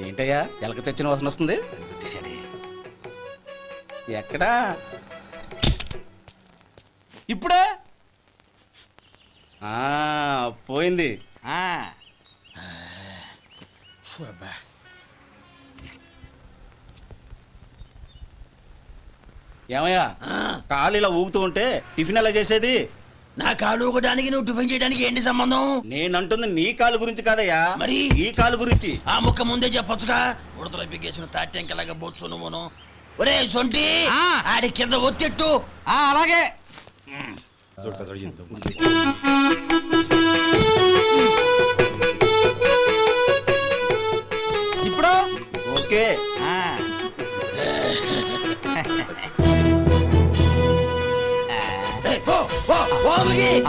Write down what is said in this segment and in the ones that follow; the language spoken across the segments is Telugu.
ఏంటయ్యా ఎలక తెచ్చిన వాసన వస్తుంది? ఎక్కడా? ఇప్పుడే పోయింది. ఏమయ్యా కాలు ఇలా ఊగుతూ ఉంటే టిఫిన్ ఎలా చేసేది? నా కాలు ఊగడానికి నువ్వు టిఫిన్ చేయడానికి ఏంటి సంబంధం? నేనంటుంది నీ కాలు గురించి కాదయ్యా, మరి ఈ కాలు గురించి. ఆ ముక్క ముందే చెప్పొచ్చుగా. ఉడతలో పిగేసిన తాటెంకలాగా బొచ్చు నువ్వును. ఒరే సొంటి, ఆడి కింద ఒత్తిట్టు. అలాగే. ఇప్పుడు ఓకే.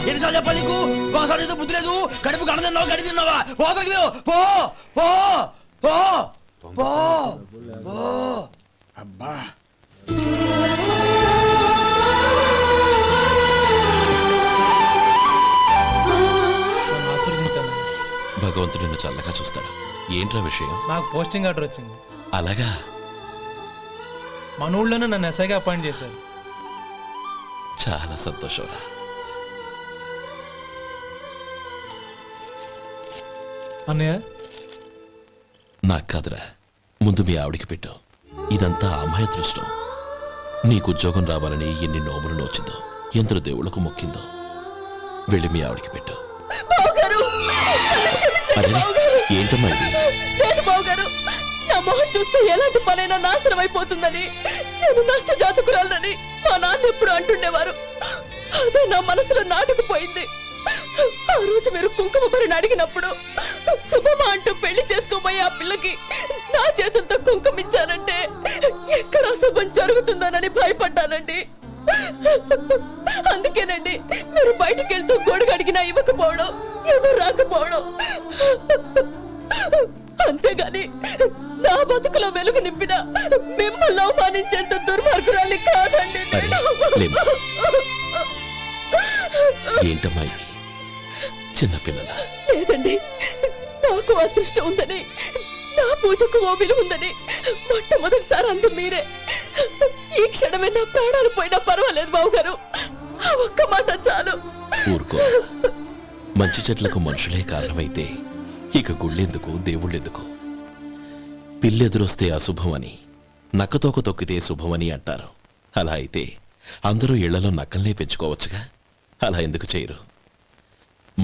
ఎన్నిసార్లు చెప్పాలి నీకు? ఒకసారి ఏదో బుద్ధి లేదు. కడుపు గడ తిన్నావా గడి తిన్నావా? పోతలకి పో పో పో పో పో. అబ్బా భగవంతుడు నిన్ను చల్లగా చూస్తాడు. ఏంట్రా విషయం? నాకు పోస్టింగ్ ఆర్డర్ వచ్చింది. అలాగా? మన ఊళ్ళోనే నన్ను ఎస్ఐగా అపాయింట్ చేశారు. చాలా సంతోషంరా. అన్నయ్య నాకు కాదురా, ముందు మీ ఆవిడికి పెట్టు. ఇదంతా అమ్మాయి దృష్టం. నీకు ఉద్యోగం రావాలని ఎన్ని నోములు నోచిందో, ఎందరు దేవుళ్లకు మొక్కిందో. వెళ్ళి మీ ఆవిడికి పెట్టు. ఏంటమ్మా ఇది? నా మొహం చూస్తే ఎలాంటి పనైనా నాశనం అయిపోతుందని, నేను నష్ట జాతకురాలని మా నాన్న ఎప్పుడు అంటుండేవారు. అదే నా మనసులో నాటుకుపోయింది. ఆ రోజు మీరు కుంకుమ భరిని అడిగినప్పుడు శుభమా అంటూ పెళ్లి చేసుకోబోయే ఆ పిల్లకి నా చేతులతో కుంకుమ ఇచ్చానంటే ఎక్కడ శుభం జరుగుతుందోనని భయపడ్డానండి. అందుకేనండి మీరు బయటికి వెళ్తూ గొడుగు అడిగినా ఇవ్వకపోవడం, ఎవరు రాకపోవడం. అంతేగాని నా బతుకులో వెలుగు నింపిన మిమ్మల్ని అవమానించేంత దుర్మార్గురాలి కాదండి. ఏంటమ్మా చిన్నపిల్లల? లేదండి, నాకు అదృష్టం ఉందని, నా పూజకు ఓ విలువ ఉందని మొట్టమొదటిసారి అందు మీరే. ఈ క్షణమే నా ప్రాణాలు పోయినా పర్వాలేదు బావుగారు. ఆ ఒక్క మాట చాలు. ఊరుకో. మంచి చెట్లకు మనుషులే కారణమైతే ఇక గుళ్ళెందుకు, దేవుళ్ళెందుకు? పిల్లెదురొస్తే అశుభమని, నక్కతోక తొక్కితే శుభమని అంటారు. అలా అయితే అందరూ ఇళ్లలో నక్కల్నే పెంచుకోవచ్చుగా. అలా ఎందుకు చేయరు?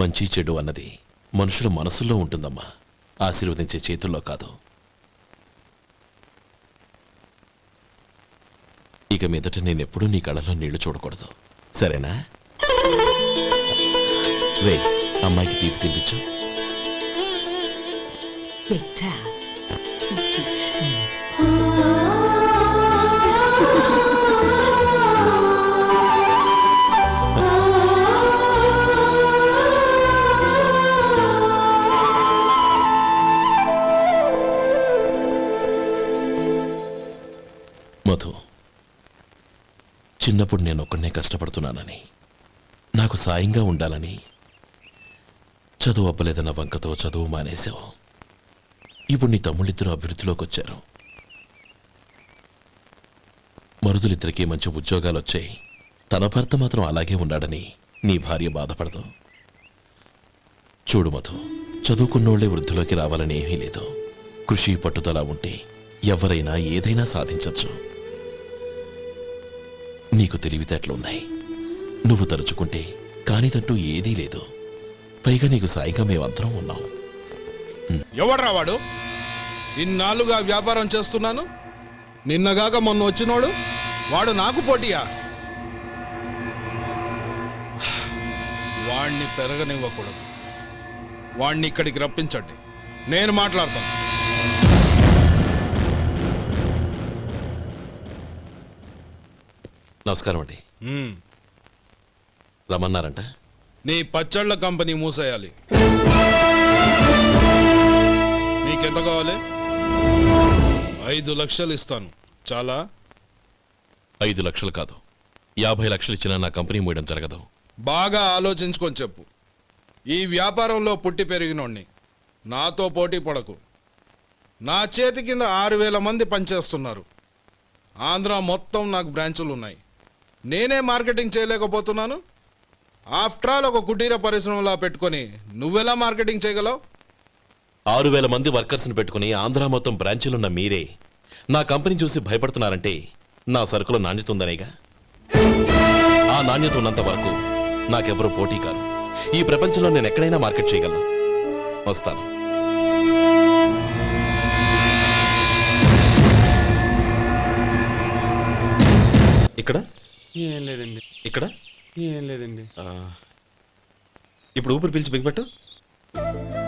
మంచి చెడు అన్నది మనుషుల మనసుల్లో ఉంటుందమ్మా, ఆశీర్వదించే చేతుల్లో కాదు. ఇక మీదట నేనెప్పుడూ నీ కళ్ళలో నీళ్లు చూడకూడదు, సరేనా? రే, అమ్మాయికి తీపి తినిపించు. మధు, చిన్నప్పుడు నేను ఒక్కనే కష్టపడుతున్నానని, నాకు సాయంగా ఉండాలని చదువు అప్పలేదన్న వంకతో చదువు మానేశావు. ఇప్పుడు నీ తమ్ముళ్ళిద్దరూ అభివృద్ధిలోకి వచ్చారు. మరుదులిద్దరికీ మంచి ఉద్యోగాలు వచ్చాయి. తన భర్త మాత్రం అలాగే ఉన్నాడని నీ భార్య బాధపడదు. చూడు మధు, చదువుకున్నోళ్లే వృద్ధిలోకి రావాలని ఏమీ లేదు. కృషి పట్టుదల ఉంటే ఎవరైనా ఏదైనా సాధించవచ్చు. నీకు తెలివితేటలున్నాయి. నువ్వు తలుచుకుంటే కానిదంటూ ఏదీ లేదు. పైగా నీకు సాయిగా మేమందరం ఉన్నాం. ఎవడ్రా వాడు? ఇన్నాళ్ళుగా వ్యాపారం చేస్తున్నాను, నిన్నగాక మొన్న వచ్చినోడు వాడు నాకు పోటీయా? వాణ్ణి పెరగనివ్వకూడదు. వాణ్ణి ఇక్కడికి రప్పించండి, నేను మాట్లాడతాను. నమస్కారం అండి. రమ్మన్నారంట? నీ పచ్చళ్ళ కంపెనీ మూసేయాలి. నీకెంత కావాలి? 5 లక్షలు ఇస్తాను. చాలా 5 లక్షలు కాదు, 50 లక్షలు ఇచ్చినా నా కంపెనీ మూయడం జరగదు. బాగా ఆలోచించుకొని చెప్పు. ఈ వ్యాపారంలో పుట్టి పెరిగినోడిని, నాతో పోటీ పడకు. నా చేతి కింద 6,000 మంది పనిచేస్తున్నారు. ఆంధ్ర మొత్తం నాకు బ్రాంచులు ఉన్నాయి. నేనే మార్కెటింగ్ చేయలేకపోతున్నాను. ఆఫ్టర్ ఆల్ ఒక కుటీర పరిశ్రమలా పెట్టుకొని నువ్వెలా మార్కెటింగ్ చేయగలవు? 6,000 మంది వర్కర్స్ని పెట్టుకుని ఆంధ్ర మొత్తం బ్రాంచీలున్న మీరే నా కంపెనీ చూసి భయపడుతున్నారంటే నా సరుకులో నాణ్యత ఉందనేగా. ఆ నాణ్యత ఉన్నంత వరకు నాకెవరూ పోటీ కాదు. ఈ ప్రపంచంలో నేను ఎక్కడైనా మార్కెట్ చేయగలను. వస్తాను. ఇక్కడ ఏం లేదండి. ఇక్కడ ఏం లేదండి. ఇప్పుడు ఊపిరి పీల్చి బిగ్బట్టు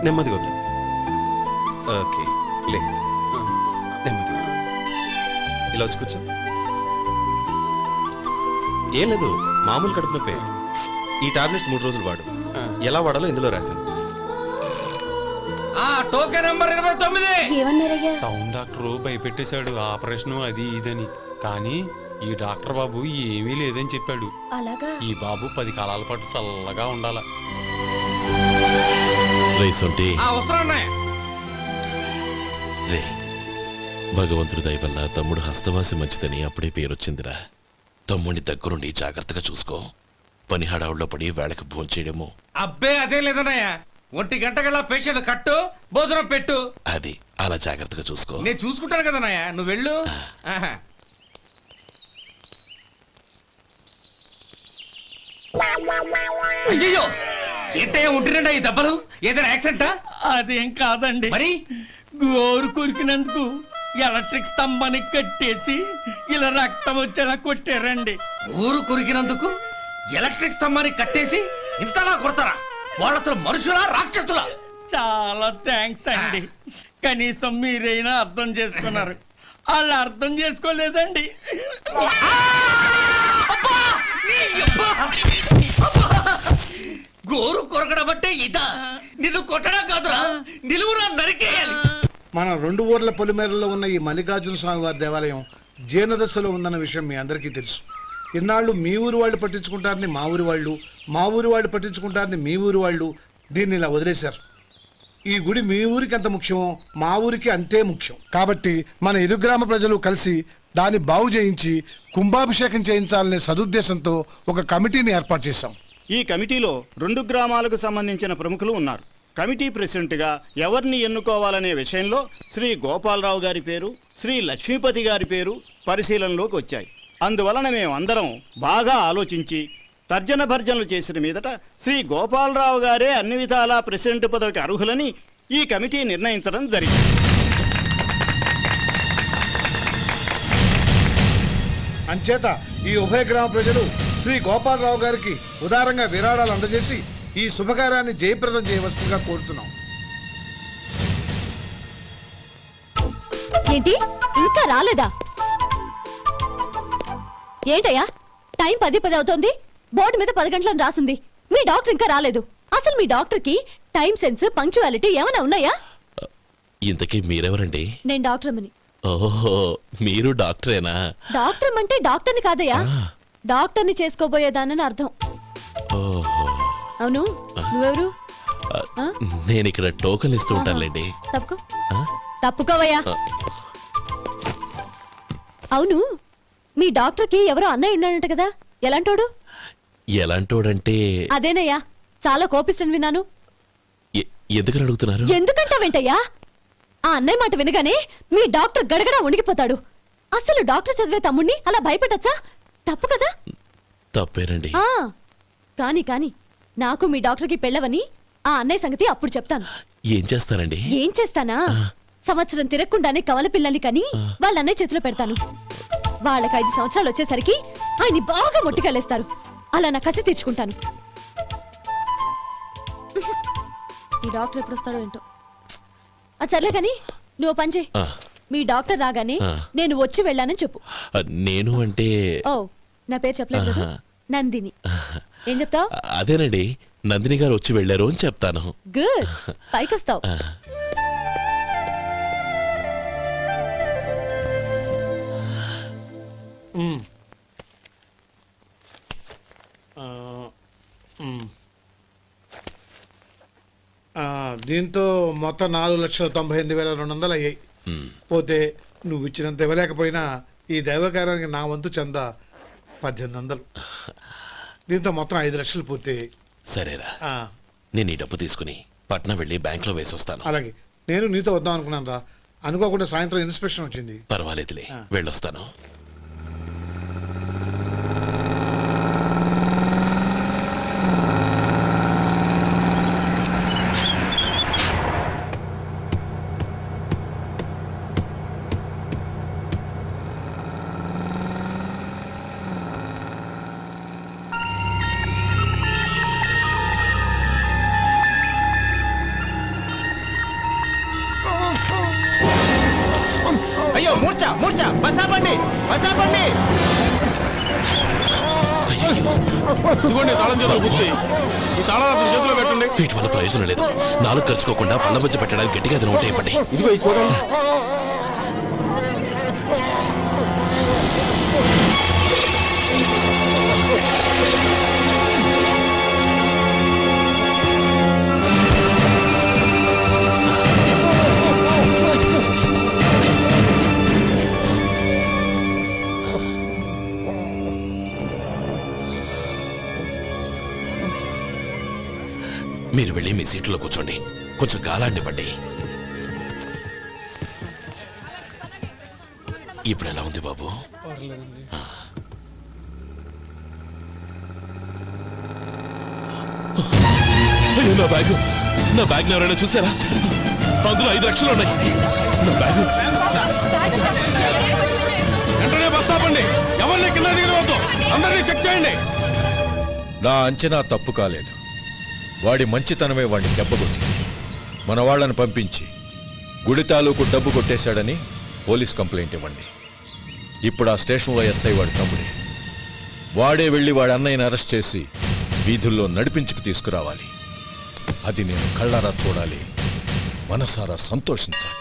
నెమ్మదిగా వదిలే. ఓకే, లే, నెమ్మదిగా ఇలా వచ్చి కూర్చో. ఏం లేదు, మామూలు కడుపు నొప్పే. ఈ టాబ్లెట్స్ 3 రోజులు వాడు. ఎలా వాడాలో ఇందులో రాశాను. Token number 29. ఏమన్నారయ్యా? టౌన్ డాక్టర్ భయపెట్టేశాడు, ఆపరేషన్ అది ఇదని. కానీ ఈ డాక్టర్ బాబు ఏమీ లేదని చెప్పాడు. అలాగా? ఈ బాబు 10 కాలాల పాటు చల్లగా ఉండాల. రేసొంటి వస్తున్నాయి. రే, భగవంతుడి దయ వల్ల తమ్ముడు హస్తవాసి మంచిదని అప్పుడే పేరొచ్చిందిరా. తమ్ముడిని దగ్గరుండి జాగ్రత్తగా చూసుకో. పని హడావుల్లో పడి వేళకు భోంచేయడము. అబ్బే అదే లేదన్నయ్య. 1 గంట కల్లా పేషెంట్ కట్టు, భోజనం పెట్టు. అది అలా జాగ్రత్తగా చూసుకో. నేను చూసుకుంటాను కదన్నయ్య, నువ్వు వెళ్ళు. ఆహా. అయ్యో, ఏంటయ్యా ఉంటున్నాడా ఈ దెబ్బలు? ఏదైనా యాక్సిడెంటా? అదేం కాదండి, మరి గోరు కొరికినందుకు ఎలక్ట్రిక్ స్తంభానికి కట్టేసి ఇలా రక్తం వచ్చేలా కొట్టారండి. ఊరు కురికినందుకు ఎలక్ట్రిక్ స్తంభాన్ని కట్టేసి ఇంతలా కొడతారా? వాళ్ళు అసలు మనుషులా, రాక్షసులా? చాలా థ్యాంక్స్ అండి. కనీసం మీరైనా అర్థం చేసుకున్నారు. వాళ్ళు అర్థం చేసుకోలేదండి. గోరు కొరకడం అంటే ఇదా? నిన్ను కొట్టడం కాదురా, నిలువురా నరికేయాలి. మన 2 ఊర్ల పొలిమేరలో ఉన్న ఈ మల్లికార్జున స్వామి వారి దేవాలయం జీర్ణదశలో ఉందన్న విషయం మీ అందరికీ తెలుసు. ఇన్నాళ్ళు మీ ఊరు వాళ్ళు పట్టించుకుంటారని మా ఊరి వాళ్ళు, మా ఊరి వాళ్ళు పట్టించుకుంటారని మీ ఊరి వాళ్ళు దీన్ని ఇలా వదిలేశారు. ఈ గుడి మీ ఊరికి ఎంత ముఖ్యమో మా ఊరికి అంతే ముఖ్యం. కాబట్టి మన ఇరు గ్రామ ప్రజలు కలిసి దాన్ని బాగు చేయించి కుంభాభిషేకం చేయించాలనే సదుద్దేశంతో ఒక కమిటీని ఏర్పాటు చేశాం. ఈ కమిటీలో 2 గ్రామాలకు సంబంధించిన ప్రముఖులు ఉన్నారు. కమిటీ ప్రెసిడెంట్గా ఎవరిని ఎన్నుకోవాలనే విషయంలో శ్రీ గోపాలరావు గారి పేరు, శ్రీ లక్ష్మీపతి గారి పేరు పరిశీలనలోకి వచ్చాయి. అందువలన మేమందరం బాగా ఆలోచించి తర్జన భర్జనలు చేసిన మీదట శ్రీ గోపాలరావు గారే అన్ని విధాలా ప్రెసిడెంట్ పదవికి అర్హులని ఈ కమిటీ నిర్ణయించడం జరిగింది. అంచేత ఈ ఉభయ గ్రామ ప్రజలు శ్రీ గోపాలరావు గారికి ఉదారంగా విరాళాలు అందజేసి ఈ శుభకార్యాన్ని జయప్రదం చేయవలసిందిగా కోరుతున్నాం. ఏంటి ఇంకా రాలేదా? ఏంటయ్యా, టైం 10 అవుతోంది. బోర్డు మీద 10 గంటలను రాసింది. మీ డాక్టర్ ఇంకా రాలేదు. అసలు మీ డాక్టర్ కి టైం సెన్స్, పంక్చువాలిటీ ఏమైనా ఉన్నాయా? ఇంతకీ మీరెవరండి? నేను డాక్టర్ అమ్మని. ఓహో, మీరు డాక్టరేనా? డాక్టర్ అంటే డాక్టర్ని కాదయ్యా, డాక్టర్ని చేసుకోబోయేదానని అర్థం. ఓహో, అవును, నువ్వెవరు? నేను ఇక్కడ టోకన్ ఇస్తూ ఉంటానులేండి. తప్పుకో, తప్పుకోవయ్యా. అవును, మీ డాక్టర్ కి ఎవరో అన్నయ్య ఉన్నాడంట కదా, ఎలాంటోడు? ఎలాంటోడంటే అదేనయ్యా, చాలా కోపిస్తని విన్నాను. ఎందుకని అడుగుతున్నారు? ఎందుకంటావేంటయ్యా? ఆ అన్నయ్య మాట వినగానే మీ డాక్టర్ గడగడా ఉణిగిపోతాడు. అసలు డాక్టర్ చదివే తమ్ముణ్ణి అలా భయపెట్టచ్చా? తప్పు కదా? తప్పేనండి. కాని కాని నాకు మీ డాక్టర్కి పెళ్ళవని ఆ అన్నయ్య సంగతి అప్పుడు చెప్తాను. ఏం చేస్తానండి? ఏం చేస్తానా? సంవత్సరం తిరగకుండానే కవల పిల్లల్ని కని వాళ్ళ అన్నయ్య చేతిలో పెడతాను. వాళ్ళకి 5 సంవత్సరాలు వచ్చేసరికి ఆయన్ని బాగా మొట్టికెళ్ళేస్తారు. అలా నా కసి తీర్చుకుంటాను. ఈ డాక్టర్ ఎప్పుడు వస్తాడో ఏంటో. అది సర్లే కాని నువ్వు పని చేయి. మీ డాక్టర్ రాగానే నేను వచ్చి వెళ్ళానని చెప్పు. నేను అంటే ఓ, నా పేరు చెప్పలేదు కదా, నందిని. ఏం చెప్తావు? అదేనండి, నందిని గారు వచ్చి వెళ్ళారు అని చెప్తాను. గుడ్, పైకొస్తావు. దీంతో మొత్తం 4,98,200 అయ్యాయి. హ్మ్. పోతే నువ్వు ఇచ్చినంత ఇవ్వలేకపోయినా ఈ దైవకార్యానికి నా వంతు చందా 1800. దీంతో మొత్తం 5 లక్షలు పూర్తయ్యాయి. సరేరా, ఆ, నేను ఈ డబ్బు తీసుకుని పట్నం వెళ్ళి బ్యాంక్లో వేసొస్తాను. అలాగే నేను నీతో వద్దాం అనుకున్నాను రా, అనుకోకుండా సాయంత్రం ఇన్స్పెక్షన్ వచ్చింది. పర్వాలేదులే, ఆ. వెళ్ళొస్తాను. అయ్యో మూర్ఛ మూర్ఛ బసాపండి బసాపండి. ఇదిగోండి తాళం చేతులు గుర్తి, ఈ తాళాలు చేతిలో పెట్టండి. వీటి వల్ల ప్రయోజనం లేదు. నాలుగు ఖర్చుకోకుండా పళ్ళ మధ్య పెట్టడానికి గట్టిగా ఏదైనా ఉంటే ఇవ్వండి. ఇదిగో ఇది చూడండి. మీరు వెళ్ళి మీ సీట్లో కూర్చోండి, కొంచెం గాలాండివ్వండి. ఇప్పుడు ఎలా ఉంది బాబు? ఆ. అయ్యో, నా బ్యాగ్ ఎవరైనా చూసారా? అందులో 5 లక్షలు ఉన్నాయి. నా బ్యాగ్ వెంటనే బస్ ఆపండి, ఎవరిని కింద దిగవద్దు, అందరినీ చెక్ చేయండి. నా అంచనా తప్పు కాలేదు. వాడి మంచితనమే వాడిని దెబ్బకొట్టి మన వాళ్ళని పంపించి గుడి తాలూకు డబ్బు కొట్టేశాడని పోలీస్ కంప్లైంట్ ఇవ్వండి. ఇప్పుడు ఆ స్టేషన్లో ఎస్ఐ వాడి తమ్ముడే. వాడే వెళ్ళి వాడి అన్నయ్యని అరెస్ట్ చేసి వీధుల్లో నడిపించుకు తీసుకురావాలి. అది నేను కళ్ళారా చూడాలి, మనసారా సంతోషించాలి.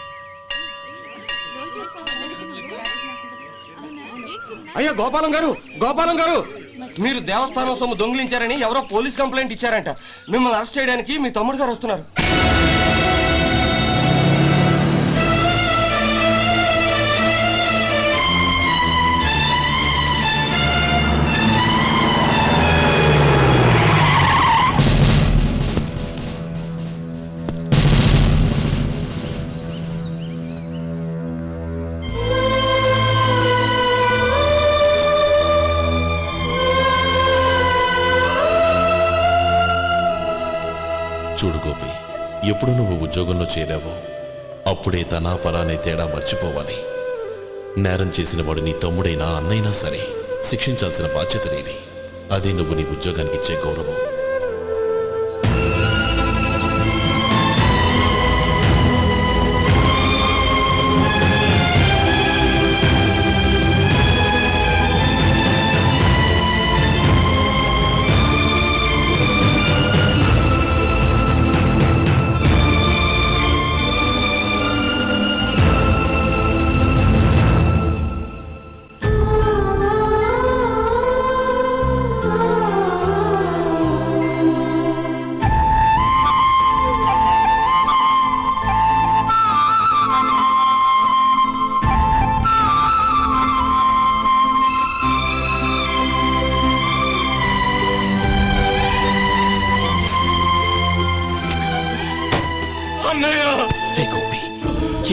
అయ్యో గోపాలం గారు, గోపాలం గారు, మీరు దేవస్థానం సొమ్ము దొంగిలించారని ఎవరో పోలీస్ కంప్లైంట్ ఇచ్చారంట. మిమ్మల్ని అరెస్ట్ చేయడానికి మీ తమ్ముడు గారు వస్తున్నారు. చూడు గోపి, ఎప్పుడు నువ్వు ఉద్యోగంలో చేరావో అప్పుడే తనా పరానే తేడా మర్చిపోవాలి. నేరం చేసిన వాడు నీ తమ్ముడైనా అన్నైనా సరే శిక్షించాల్సిన బాధ్యత నీది. అదే నువ్వు నీ ఉద్యోగానికి ఇచ్చే గౌరవం.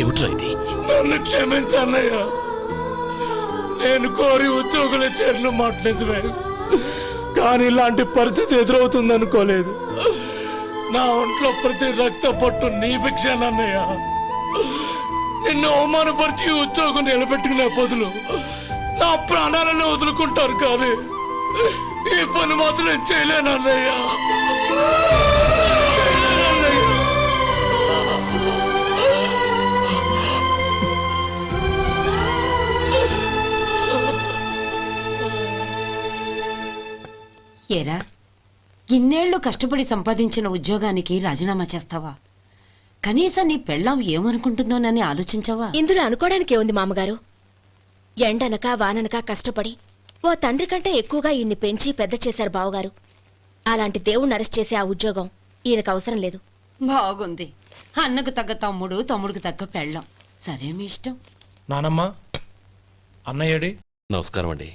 ఏమిట్రా ఇది? నన్ను క్షమించన్నయ్య, నేను కోరి ఉద్యోగుల చేరిన మాట నిజమే, కానీ ఇలాంటి పరిస్థితి ఎదురవుతుంది అనుకోలేదు. నా ఒంట్లో ప్రతి రక్త పట్టు నీ భిక్షానన్నయ్య. నిన్ను అవమానపరిచి ఉద్యోగం నిలబెట్టుకునే బదులు నా ప్రాణాలను వదులుకుంటారు, కానీ ఈ పని మాత్రం నేను చేయలేనన్నయ్య. ఏరా, ఇన్నేళ్లు కష్టపడి సంపాదించిన ఉద్యోగానికి రాజీనామా చేస్తావా? కనీసం నీ పెళ్ళాం ఏమనుకుంటుందోనని ఆలోచించావా? ఇందులో అనుకోవడానికి ఏముంది మామగారు? ఎండనక వాననక కష్టపడి ఓ తండ్రి కంటే ఎక్కువగా ఈయన్ని పెంచి పెద్ద చేశారు బావగారు. అలాంటి దేవుణ్ణి అరెస్ట్ చేసే ఆ ఉద్యోగం ఈయనకు అవసరం లేదు. బాగుంది. అన్నకు తగ్గ తమ్ముడు, తమ్ముడికి తగ్గ పెళ్ళం. సరే మీ ఇష్టం. నానమ్మ, అన్నయ్యడి. నమస్కారం అండి.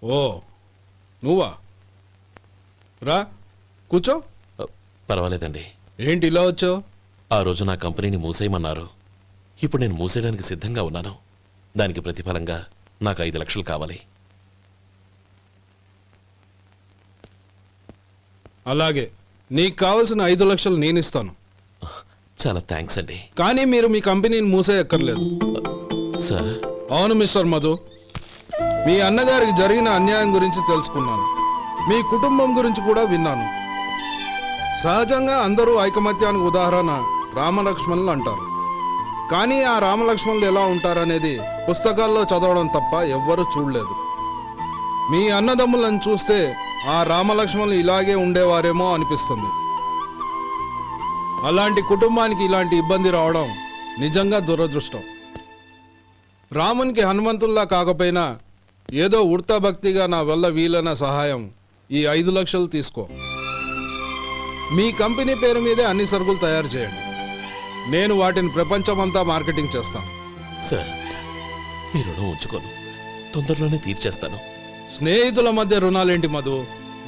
ఓ నువ్వా? రా కూర్చో. పర్వాలేదండి. ఏంటి ఇలా వచ్చావు? ఆ రోజు నా కంపెనీని మూసేయమన్నారు. ఇప్పుడు నేను మూసేయడానికి సిద్ధంగా ఉన్నాను. దానికి ప్రతిఫలంగా నాకు 5 లక్షలు కావాలి. అలాగే, నీకు కావలసిన 5 లక్షలు నేను ఇస్తాను. చాలా థ్యాంక్స్ అండి. కానీ మీరు మీ కంపెనీని మూసేయక్కర్లేదు. సార్, అవును మిస్టర్ మధు, మీ అన్నగారికి జరిగిన అన్యాయం గురించి తెలుసుకున్నాను. మీ కుటుంబం గురించి కూడా విన్నాను. సహజంగా అందరూ ఐకమత్యానికి ఉదాహరణ రామలక్ష్మణులు అంటారు. కానీ ఆ రామలక్ష్మణులు ఎలా ఉంటారనేది పుస్తకాల్లో చదవడం తప్ప ఎవ్వరూ చూడలేదు. మీ అన్నదమ్ములను చూస్తే ఆ రామలక్ష్మణులు ఇలాగే ఉండేవారేమో అనిపిస్తుంది. అలాంటి కుటుంబానికి ఇలాంటి ఇబ్బంది రావడం నిజంగా దురదృష్టం. రామునికి హనుమంతుల్లా కాకపోయినా ఏదో ఉడతా భక్తిగా నా వల్ల వీలైన సహాయం ఈ 5 లక్షలు తీసుకో. మీ కంపెనీ పేరు మీదే అన్ని సరుకులు తయారు చేయండి. నేను వాటిని ప్రపంచమంతా మార్కెటింగ్ చేస్తాను. సార్, మీ రుణం ఉంచుకోను. తొందరలోనే తీర్చేస్తాను. స్నేహితుల మధ్య రుణాలేంటి మధు?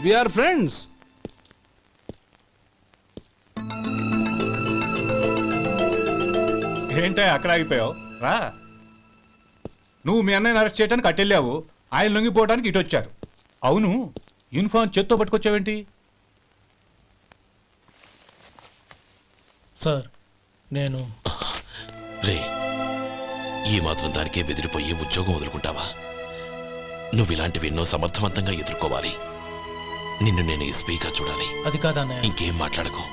We are friends. ఏంటే అక్కడ ఆగిపోయావు? రా. నువ్వు మీ అన్నయ్యని అరెస్ట్ చేయడానికి అట్టెళ్ళావు, ఆయన లొంగిపోవడానికి ఇటు వచ్చారు. అవును, యూనిఫామ్ చేత్తో పట్టుకొచ్చావేంటి? సార్, నేను రే, ఈ మాత్రం దానికే బెదిరిపోయి ఉద్యోగం వదులుకుంటావా? నువ్వు ఇలాంటివి ఎన్నో సమర్థవంతంగా ఎదుర్కోవాలి. నిన్ను నేను ఎస్పీగా చూడాలి. అది కాదన్నయ్య. ఇంకేం మాట్లాడకు.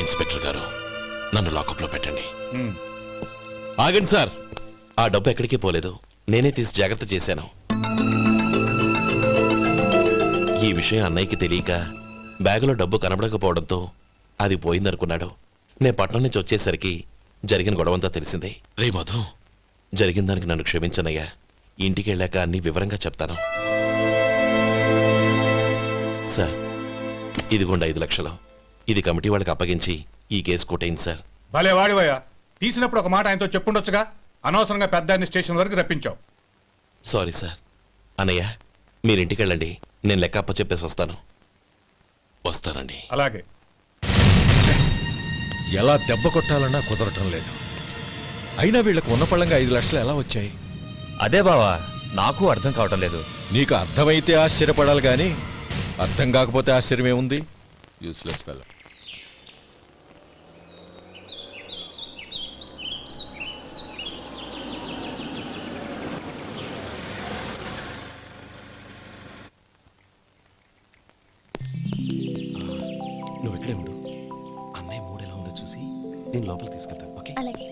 ఇన్స్పెక్టర్ గారు, నన్ను లాకప్లో పెట్టండి. ఆగండి సార్, ఆ డబ్బు ఎక్కడికి పోలేదు. నేనే తీసి జాగ్రత్త చేశాను. ఈ విషయం అన్నయ్యకి తెలియక బ్యాగులో డబ్బు కనబడకపోవడంతో అది పోయిందనుకున్నాడు. నేను పట్నం నుంచి వచ్చేసరికి జరిగిన గొడవంతా తెలిసిందే. రే మధు, జరిగిన దానికి నన్ను క్షమించనయ్యా. ఇంటికి వెళ్ళాక అన్ని వివరంగా చెప్తాను. సార్, ఇదిగోండి 5 లక్షలు. ఇది కమిటీ వాళ్ళకి అప్పగించి ఈ కేసు కొట్టేయండి సార్. భలే వాడివయ్యా, తీసినప్పుడు ఒక మాట ఆయనతో చెప్పుండొచ్చుగా. అనవసరంగా పెద్ద ఆయన స్టేషన్ వరకు రప్పించావు. Sorry sir. అన్నయ్య, మీరింటికి వెళ్ళండి. నేను లెక్క అప్ప చెప్పేసి వస్తానండి. అలాగే. ఎలా దెబ్బ కొట్టాలన్నా కుదరటం లేదు. అయినా వీళ్ళకు ఉన్న పళ్ళంగా 5 లక్షలు ఎలా వచ్చాయి? అదే బావా, నాకు అర్థం కావటం లేదు. నీకు అర్థమైతే ఆశ్చర్యపడాలి కానీ అర్థం కాకపోతే ఆశ్చర్యం ఏముంది? Useless fellow. నువ్వు ఎక్కడే ఉండు. అన్నయ్య మూడు ఎలా ఉందో చూసి నేను లోపలికి తీసుకెళ్తాను. ఓకే? అలాగే.